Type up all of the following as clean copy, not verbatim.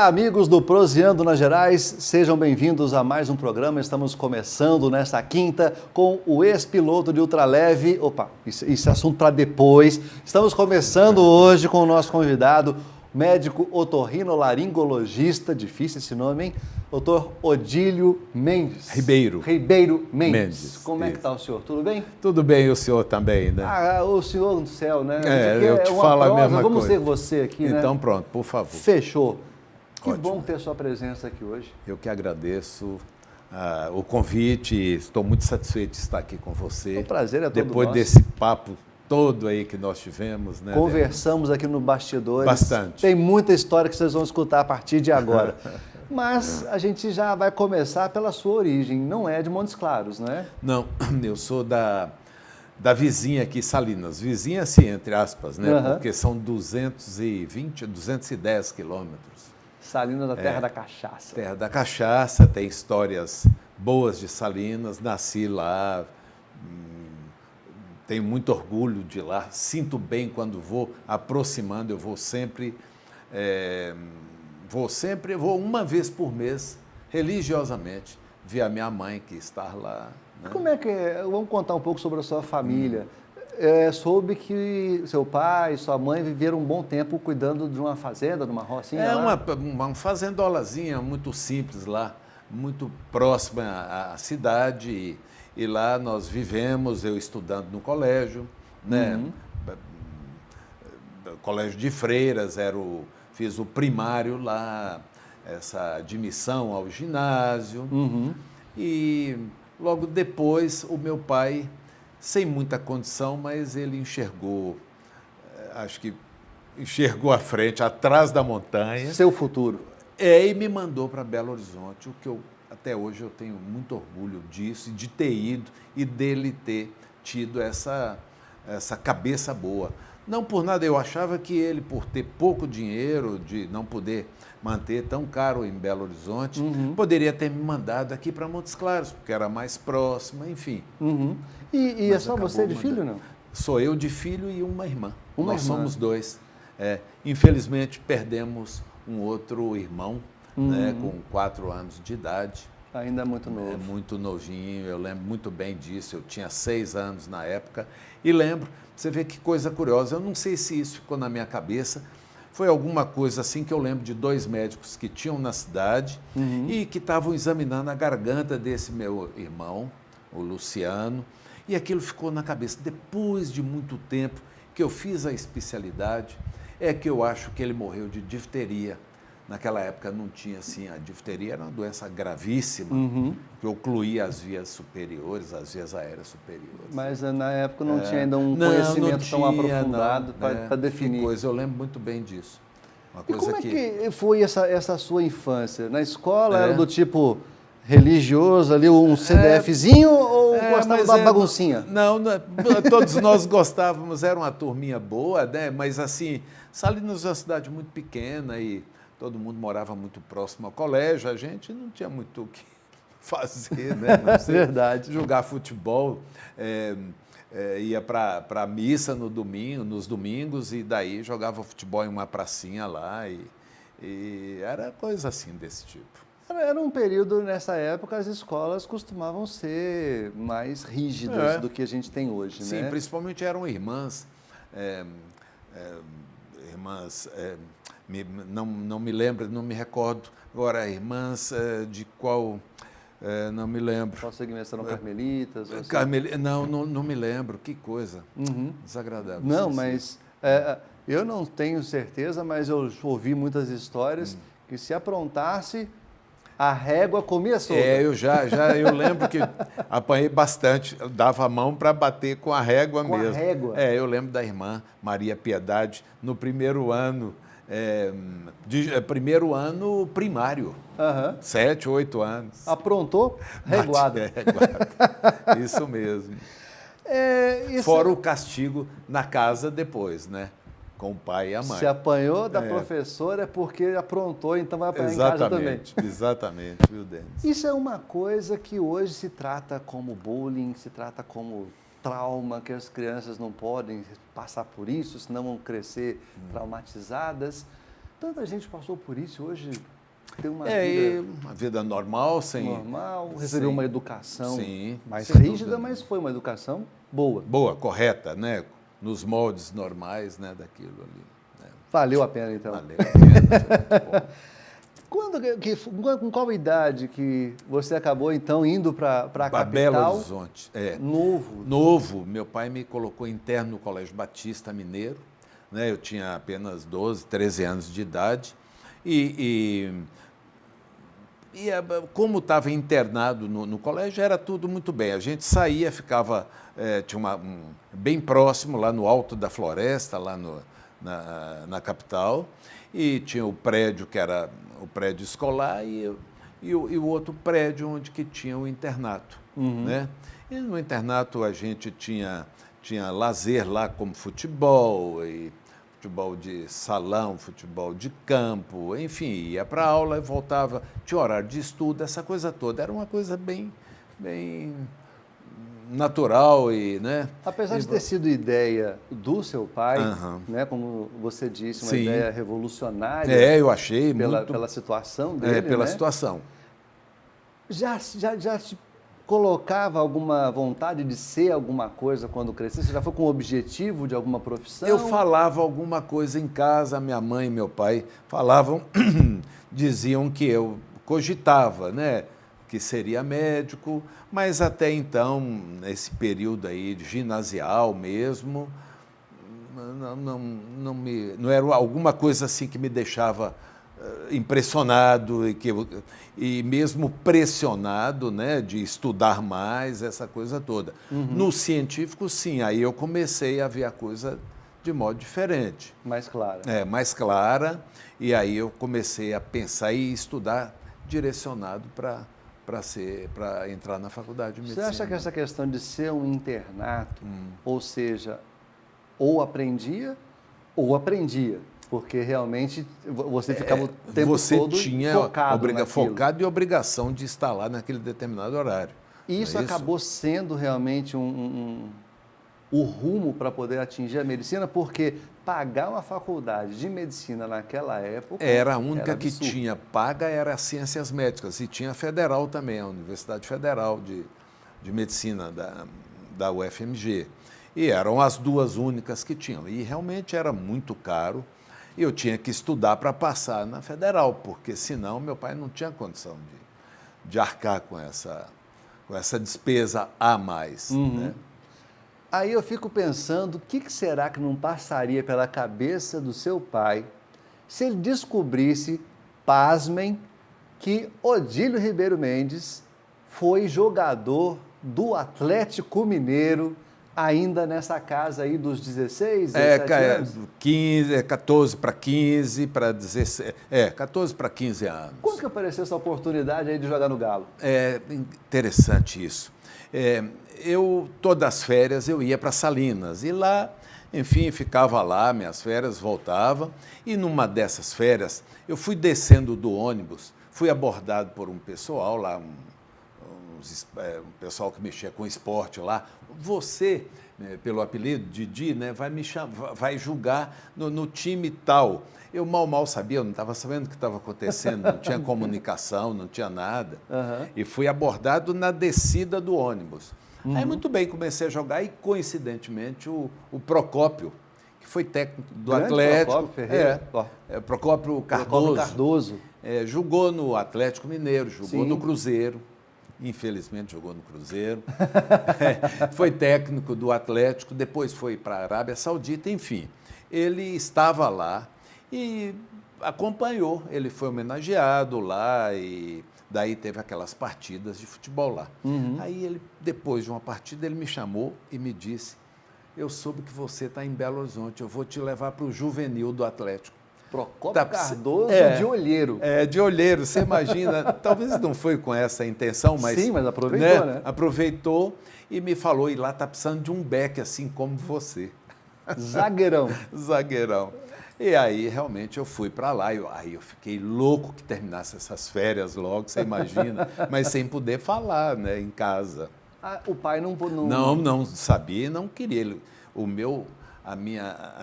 Olá, amigos do Proseando nas Gerais, sejam bem-vindos a mais um programa. Estamos começando nesta quinta com o ex-piloto de ultraleve. Opa, isso é assunto para depois. Estamos começando hoje com o nosso convidado, médico otorrinolaringologista, difícil esse nome, hein? Doutor Odílio Mendes. Ribeiro Mendes. Como é que está o senhor? Tudo bem? Tudo bem, o senhor também, né? O senhor do céu, né? Eu te falo a mesma coisa. Vamos ter você aqui, né? Então pronto, por favor. Fechou. Que Ótimo. bom ter sua presença aqui hoje. Eu que agradeço o convite, estou muito satisfeito de estar aqui com você. O prazer é todo Depois nosso. desse papo todo aí que nós tivemos, né? Conversamos aqui no bastidores. Bastante. Tem muita história que vocês vão escutar a partir de agora. Mas a gente já vai começar pela sua origem. Não é de Montes Claros, né? Não, eu sou da vizinha aqui, Salinas. Vizinha, assim, entre aspas, né? Uhum. Porque são 210 quilômetros. Salinas da Terra da Cachaça. Terra da Cachaça, tem histórias boas de Salinas, nasci lá, tenho muito orgulho de lá, sinto bem quando vou aproximando, eu vou sempre, vou uma vez por mês, religiosamente, ver a minha mãe que está lá. Né? Como é que é? Vamos contar um pouco sobre a sua família. Soube que seu pai e sua mãe viveram um bom tempo cuidando de uma fazenda, de uma rocinha lá. Uma fazendolazinha muito simples lá, muito próxima à cidade, e lá nós vivemos, eu estudando no colégio, né? Colégio de Freiras, fiz o primário lá, essa admissão ao ginásio, e logo depois o meu pai, sem muita condição, mas ele enxergou, acho que enxergou à frente, atrás da montanha. Seu futuro. E me mandou para Belo Horizonte, o que até hoje eu tenho muito orgulho disso, de ter ido e dele ter tido essa cabeça boa. Não por nada, eu achava que ele, por ter pouco dinheiro, de não poder manter tão caro em Belo Horizonte, poderia ter me mandado aqui para Montes Claros, porque era mais próximo, enfim. E é só você de filho, não? Sou eu de filho e uma irmã. Nós irmã. somos dois. Infelizmente, perdemos um outro irmão, né, com 4 anos de idade. Ainda é muito novo. É muito novinho, eu lembro muito bem disso. Eu tinha 6 anos na época. E lembro, você vê que coisa curiosa, eu não sei se isso ficou na minha cabeça, foi alguma coisa assim que eu lembro de 2 médicos que tinham na cidade e que estavam examinando a garganta desse meu irmão, o Luciano, e aquilo ficou na cabeça. Depois de muito tempo que eu fiz a especialidade, é que eu acho que ele morreu de difteria. Naquela época não tinha assim, a difteria era uma doença gravíssima, que ocluía as vias superiores, as vias aéreas superiores. Mas na época não tinha ainda um conhecimento tão aprofundado para definir. Que coisa, eu lembro muito bem disso. Uma E coisa como é que foi essa sua infância? Na escola era do tipo religioso, ali um CDFzinho ou gostava da baguncinha? Não, todos nós gostávamos, era uma turminha boa, né? Mas assim, Salinas é uma cidade muito pequena e todo mundo morava muito próximo ao colégio, a gente não tinha muito o que fazer, né? Não sei, Verdade. Jogar futebol, ia para a missa nos domingos, e daí jogava futebol em uma pracinha lá, e era coisa assim desse tipo. Era um período, nessa época, as escolas costumavam ser mais rígidas do que a gente tem hoje, né? Sim, principalmente eram irmãs, não me lembro, não me recordo agora, irmãs de qual, não me lembro. Qual segmento eram carmelitas? Não me lembro, que coisa, desagradável. Não, mas eu não tenho certeza, mas eu ouvi muitas histórias que se aprontasse, a régua comia solta. Eu lembro que apanhei bastante, dava a mão para bater com a régua mesmo. Com a régua? Eu lembro da irmã Maria Piedade, no primeiro ano, primário, 7, 8 anos. Aprontou? Reguada. Reguada. Isso mesmo. Fora o castigo na casa depois, né? Com o pai e a mãe. Se apanhou da professora é porque aprontou, então vai apanhar em casa também. Exatamente, viu, Denis? Isso é uma coisa que hoje se trata como bullying, se trata como trauma, que as crianças não podem passar por isso, senão vão crescer traumatizadas. Tanta gente passou por isso, hoje ter uma uma vida normal, sem... normal, receber uma educação mais sem rígida, dúvida. mas foi uma educação boa. Boa, correta, né? Nos moldes normais, né, daquilo ali. Né? Valeu a pena, então. Valeu a pena, foi muito bom. Com qual idade que você acabou, então, indo para a capital? Belo Horizonte. Novo. Novo. Meu pai me colocou interno no Colégio Batista Mineiro. Né? Eu tinha apenas 12, 13 anos de idade. Como estava internado no colégio, era tudo muito bem. A gente saía, ficava bem próximo, lá no alto da floresta, lá na capital, e tinha o prédio que era o prédio escolar e o outro prédio onde que tinha o internato. Né? E no internato a gente tinha lazer lá, como futebol, e futebol de salão, futebol de campo, enfim, ia para a aula e voltava, tinha horário de estudo, essa coisa toda. Era uma coisa bem natural e, né? Apesar de ter sido ideia do seu pai, né, como você disse, uma ideia revolucionária. Eu achei pela situação dele, pela né? situação. Já te colocava alguma vontade de ser alguma coisa quando crescer? Você já foi com o objetivo de alguma profissão? Eu falava alguma coisa em casa, minha mãe e meu pai falavam, diziam que eu cogitava, né, que seria médico, mas até então, nesse período aí de ginasial mesmo, não era alguma coisa assim que me deixava impressionado e mesmo pressionado, né, de estudar mais, essa coisa toda. No científico, sim, aí eu comecei a ver a coisa de modo diferente. Mais clara. Mais clara, e aí eu comecei a pensar e estudar direcionado para entrar na faculdade de medicina. Você acha que essa questão de ser um internato, ou seja, ou aprendia, porque realmente você ficava o tempo todo focado naquilo. Focado e obrigação de estar lá naquele determinado horário. E isso acabou sendo realmente o rumo para poder atingir a medicina, porque pagar uma faculdade de medicina naquela época era a única era que absurdo. tinha paga, era Ciências Médicas, e tinha a Federal também, a Universidade Federal de Medicina da UFMG. E eram as duas únicas que tinham. E realmente era muito caro. E eu tinha que estudar para passar na Federal, porque senão meu pai não tinha condição de arcar com essa despesa a mais. Né? Aí eu fico pensando, o que será que não passaria pela cabeça do seu pai se ele descobrisse, pasmem, que Odílio Ribeiro Mendes foi jogador do Atlético Mineiro ainda nessa casa aí dos 16, 17 anos? 14 para 15, para 16, 14 para 15 anos. Quando que apareceu essa oportunidade aí de jogar no Galo? É interessante isso. Todas as férias eu ia para Salinas e lá, enfim, ficava lá, minhas férias, voltava, e numa dessas férias eu fui descendo do ônibus, fui abordado por um pessoal lá, um pessoal que mexia com esporte lá. Você, pelo apelido Didi, né, vai julgar no time tal. Eu mal sabia, eu não estava sabendo o que estava acontecendo, não tinha comunicação, não tinha nada. E fui abordado na descida do ônibus. Aí, muito bem, comecei a jogar e, coincidentemente, o Procópio, que foi técnico do Atlético. Procópio Ferreira. Procópio Cardoso. Cardoso. Jogou no Atlético Mineiro, jogou no Cruzeiro. Infelizmente jogou no Cruzeiro. Foi técnico do Atlético, depois foi para a Arábia Saudita, enfim. Ele estava lá e acompanhou, ele foi homenageado lá e daí teve aquelas partidas de futebol lá. Aí ele, depois de uma partida, ele me chamou e me disse: eu soube que você está em Belo Horizonte, eu vou te levar para o juvenil do Atlético. Procópio Cardoso de olheiro. De olheiro, você imagina. Talvez não foi com essa intenção, mas... Sim, mas aproveitou, né? Aproveitou e me falou, e lá está precisando de um back assim como você. Zagueirão. Zagueirão. E aí, realmente, eu fui para lá. Aí eu fiquei louco que terminasse essas férias logo, você imagina. Mas sem poder falar, né, em casa. O pai não... Não sabia, não queria. A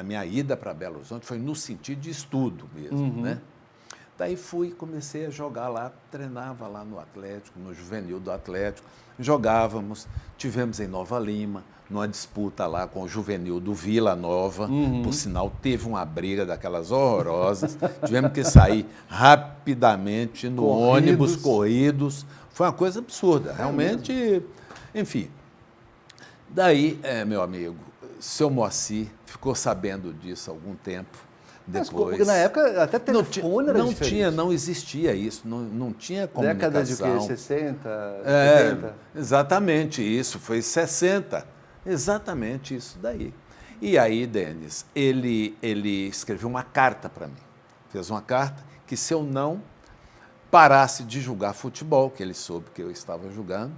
minha ida para Belo Horizonte foi no sentido de estudo mesmo, né? Daí comecei a jogar lá, treinava lá no Atlético, no juvenil do Atlético, jogávamos, tivemos em Nova Lima, numa disputa lá com o juvenil do Vila Nova, por sinal teve uma briga daquelas horrorosas, tivemos que sair rapidamente no ônibus, corridos, foi uma coisa absurda, realmente, enfim. Daí, meu amigo, seu Moacir ficou sabendo disso há algum tempo. Depois, mas na época até telefone era diferente. Não existia isso, não tinha comunicação. Década de quê? 60, 70? Exatamente isso, foi 60, exatamente isso daí. E aí, Denis, ele escreveu uma carta para mim, fez uma carta que se eu não parasse de jogar futebol, que ele soube que eu estava jogando,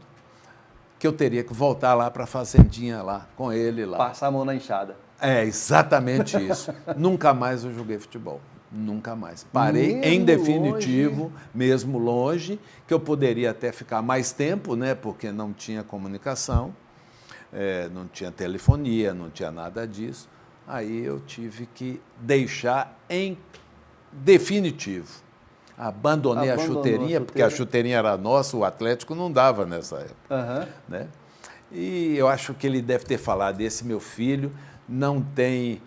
que eu teria que voltar lá para a fazendinha lá, com ele lá. Passar a mão na enxada. É, exatamente isso. Nunca mais eu joguei futebol. Nunca mais. Parei Mesmo em definitivo, longe. mesmo longe, que eu poderia até ficar mais tempo, né? Porque não tinha comunicação, não tinha telefonia, não tinha nada disso. Aí eu tive que deixar em definitivo. Abandonei a chuteirinha, porque a chuteirinha era nossa, o Atlético não dava nessa época. Né? E eu acho que ele deve ter falado, esse meu filho não tem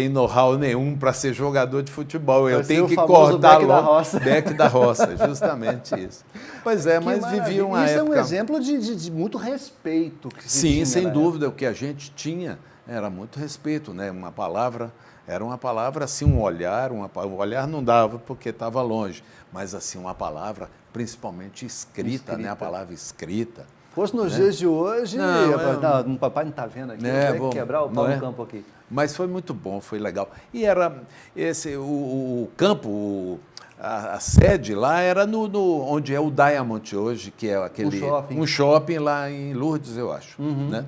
know-how nenhum para ser jogador de futebol. Eu tenho que cortar logo. Beck da roça, justamente isso. Pois é, mas vivi uma época... Isso é um exemplo de muito respeito. Que se tinha, sem né? dúvida, o que a gente tinha era muito respeito, né? Era uma palavra, assim, um olhar, o olhar não dava porque estava longe, mas assim, uma palavra principalmente escrita, né? A palavra escrita. Fosse nos dias de hoje, o papai não está vendo aqui, tem que quebrar o pau no campo aqui. Mas foi muito bom, foi legal. E era o campo, a sede lá era onde é o Diamond hoje, que é um shopping lá em Lourdes, eu acho. Né?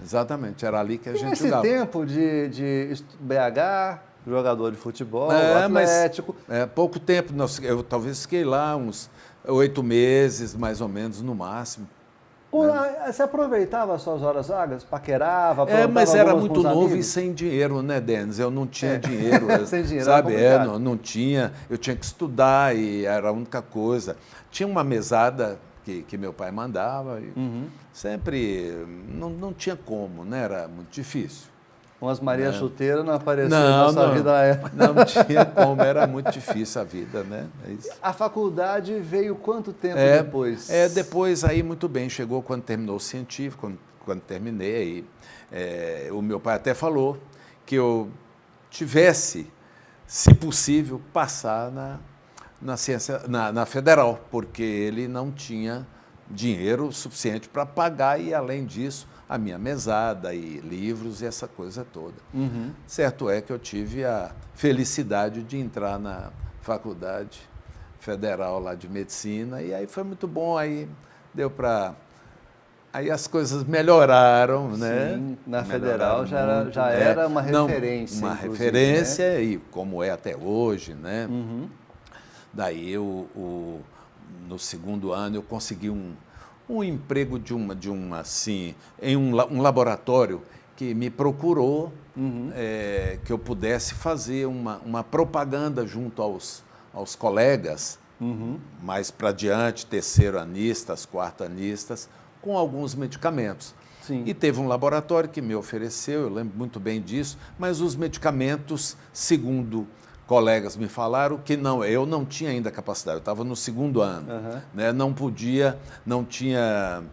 Exatamente, era ali que a gente jogava. Esse tempo de BH, jogador de futebol, Atlético... pouco tempo, eu talvez fiquei lá uns 8 meses, mais ou menos, no máximo. Você aproveitava as suas horas vagas? Paquerava? Mas era muito novo e sem dinheiro, né, Denis? Eu não tinha dinheiro, sem dinheiro, sabe? Não tinha, eu tinha que estudar e era a única coisa. Tinha uma mesada que meu pai mandava e sempre não tinha como, né? Era muito difícil. Umas Maria Chuteira não apareceram na sua vida na época. Não tinha como, era muito difícil a vida, né? A faculdade veio quanto tempo depois? Depois aí muito bem, chegou quando terminou o científico, quando terminei, o meu pai até falou que eu tivesse, se possível, passar na ciência, na federal, porque ele não tinha dinheiro suficiente para pagar e, além disso, a minha mesada e livros e essa coisa toda. Certo é que eu tive a felicidade de entrar na Faculdade Federal lá de Medicina e aí foi muito bom, aí deu para... Aí as coisas melhoraram, né? Sim, na Federal já era uma referência. Uma referência, né? E como é até hoje, né? Daí no segundo ano eu consegui um emprego em um laboratório que me procurou, que eu pudesse fazer uma propaganda junto aos colegas, mais para diante, terceiro-anistas, quarto-anistas, com alguns medicamentos. Sim. E teve um laboratório que me ofereceu, eu lembro muito bem disso, mas os medicamentos, segundo colegas me falaram que eu não tinha ainda capacidade, eu estava no segundo ano, né? Não tinha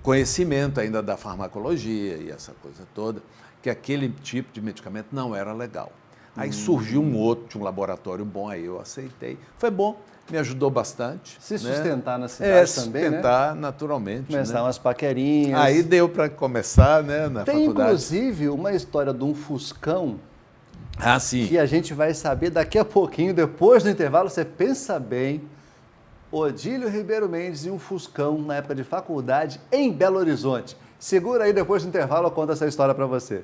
conhecimento ainda da farmacologia e essa coisa toda, que aquele tipo de medicamento não era legal. Aí surgiu um outro, um laboratório bom, aí eu aceitei. Foi bom, me ajudou bastante. Se sustentar na cidade também, né? Sustentar naturalmente. Começar umas paquerinhas. Aí deu para começar, né, na Tem, faculdade. Inclusive, uma história de um Fuscão, sim. que a gente vai saber daqui a pouquinho, depois do intervalo. Você pensa bem, Odílio Ribeiro Mendes e um Fuscão na época de faculdade em Belo Horizonte. Segura aí, depois do intervalo eu conto essa história para você.